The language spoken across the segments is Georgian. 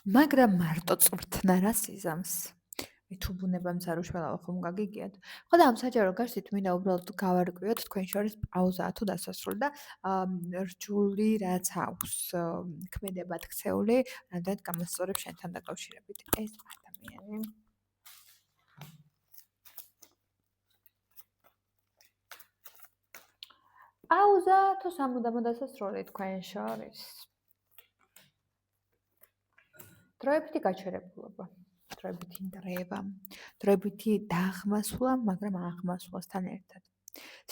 მაგრამ მარტო წვრთნა რა სიზამს. თუ ბუნებამ წარუშველა ხომ გაგიგიათ. ხო და ამ საჯარო გარსით მინდა უბრალოდ გავარკვიოთ თქვენ შორის პაუზაა თუ დასასრული და რჯული რაც აქვს ქმედებად ქცეული, რამდენად გამოსწორებს შენთან დაკავშირებით ეს ადამიანი. პაუზა თუ სამუდამო დასასრული თქვენ შორის. დროებითი გაჩერებულობა, დროებითი ნდრევა, დროებითი დაღმასვლა, მაგრამ აღმასვლასთან ერთად.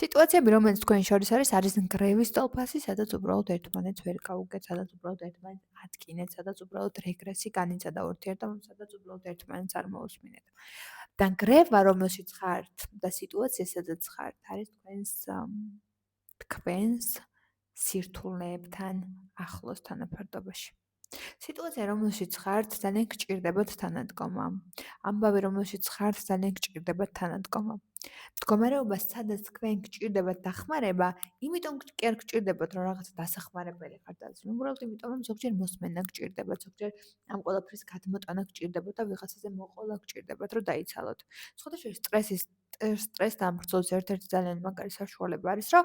სიტუაციები, რომელიც თქვენ შორის არის ნგრევის ტოლფასი, სადაც უბრალოდ ერთმანეთს ვერ გაუგეთ, სადაც უბრალოდ ერთმანეთს ატკინეთ, სადაც უბრალოდ რეგრესი განიცადა ურთიერთობამ, სადაც უბრალოდ ერთმანეთს არ მოусმინეთ. და ნგრევა, რომელშიც ხართ და სიტუაცია, სადაც ხართ, არის თქვენს სირთულეებთან ახლოს თანაფარდობაში. სიტუაცია, რომელშიც ხართ, ძალიან გჭირდებათ თანადგომა. ამბავი, რომელშიც ხართ, ძალიან გჭირდებათ თანადგომა. მდგომარეობა, სადაც თქვენ გჭირდებათ დახმარება, იმიტომ კი არ გჭირდებათ, რომ რაღაც დასახმარებელი ხართ და უბრალოდ იმიტომ, რომ ზოგჯერ მოსმენა გჭირდებათ, ზოგჯერ ამ ყველაფრის გადმოტანა გჭირდებათ და ვიღაცაზე მოყოლა გჭირდებათ, რომ დაიცალოთ. სხვადასხვა სტრესთან ბრძოლის ერთ-ერთი ძალიან მაგარი საშუალება არის, რომ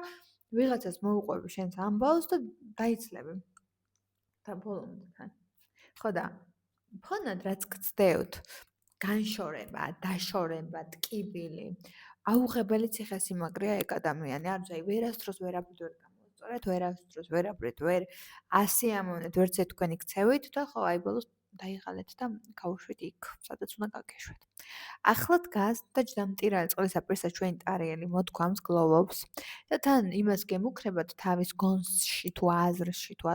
ვიღაცას მოუყვები შენს ამბავს და დაიცლები. და ბოლომდე თან. ხო და ფონად რაც გწდევთ, განშორება, დაშორება, ტკივილი, აუღებელი ციხესიმაგრეა ეგ ადამიანი, არ ვიცი, ვერასდროს ვერაფრით ვერ გამოსწორეთ, ვერასდროს ვერაფრით ვერ ასიამოვნეთ, ვერც თქვენი ქცევით და ხო, აი ბოლოს დაიღალეთ და გავუშვით იქ, სადაც უნდა გაგეშვათ. ახლა დგას და ჯდამტირალი წყლისაპირსა ჩვენი ტარიელი მოთქვამს, გლოვობს და თან იმას გემუქრებათ თავის გონსში თუ აზრში თუ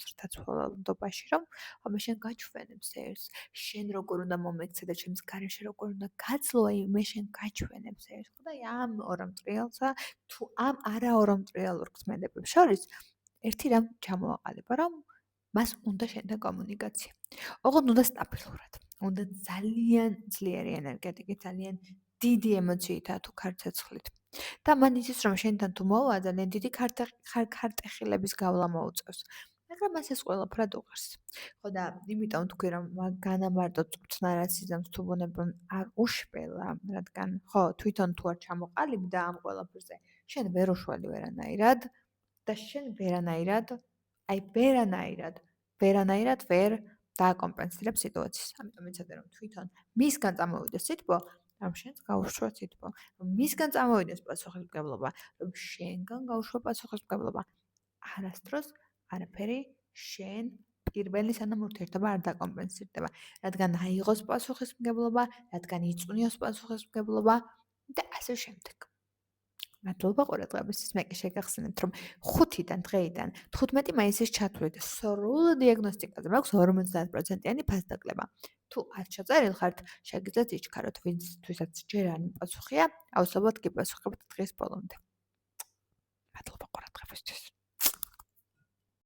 ზრდაცვალებობაში, რომ აბა შენ გაჩვენებ სერს, შენ როგორ უნდა მომექცე და ჩემს გარეშე როგორ უნდა გაცლო, აი მე შენ გაჩვენებ სერს. ხო და ამ ორამტრიალსა თუ ამ არაორამტრიალურ ქმედებებს შორის ერთი რამ ჩამოაყალიბა, რომ მას უნდა შენთან კომუნიკაცია. ოღონდ უნდა სტაბილურად, უნდა ძალიან ძლიერი ენერგეტიკით, ძალიან დიდი ემოციითა თუ ქარცეცხლით. და მან იცის, რომ შენთან თუ მოვა, ძალიან დიდი ქარტეხილების გავლა მოუწევს. მაგრამ მას ეს ყველაფრად უღერს. ხო და იმიტომ თქვი რომ განამარტო წვრთნა რა სიზამს თუ ბუნებამ არ უშველა, რადგან ხო თვითონ თუ არ ჩამოყალიბდა ამ ყველაფერზე, შენ ვერ უშველი ვერანაირად და შენ ვერანაირად ვერ დააკომპენსირებ სიტუაციას. ამიტომ ეცადე რომ თვითონ მისგან წამოვიდეს სიტყვა, რომ შენს გაუშვა სიტყვა, რომ მისგან წამოვიდეს პასუხისმგებლობა, რომ შენგან გაუშვა პასუხისმგებლობა. არასდროს არაფერი შენ პირველი სანამ ურთიერთობა არ დაკომპენსირდება, რადგან აიღოს პასუხისმგებლობა, რადგან იწვნიოს პასუხისმგებლობა და ასე შემდეგ. მადლობა ყურადღებისთვის. მე კი შეგახსენებთ, რომ 5-დან დღეიდან 15 მაისის ჩათვლით სრულ დიაგნოსტიკაზე მაქვს 50%-იანი ფასდაკლება. თუ არ ჩაწერილ ხართ, შეგიძლიათ იჩქაროთ, ვინცთვისაც ჯერ არ მიპასუხია, აუცილებლად გიპასუხებთ დღის ბოლომდე. მადლობა ყურადღებისთვის.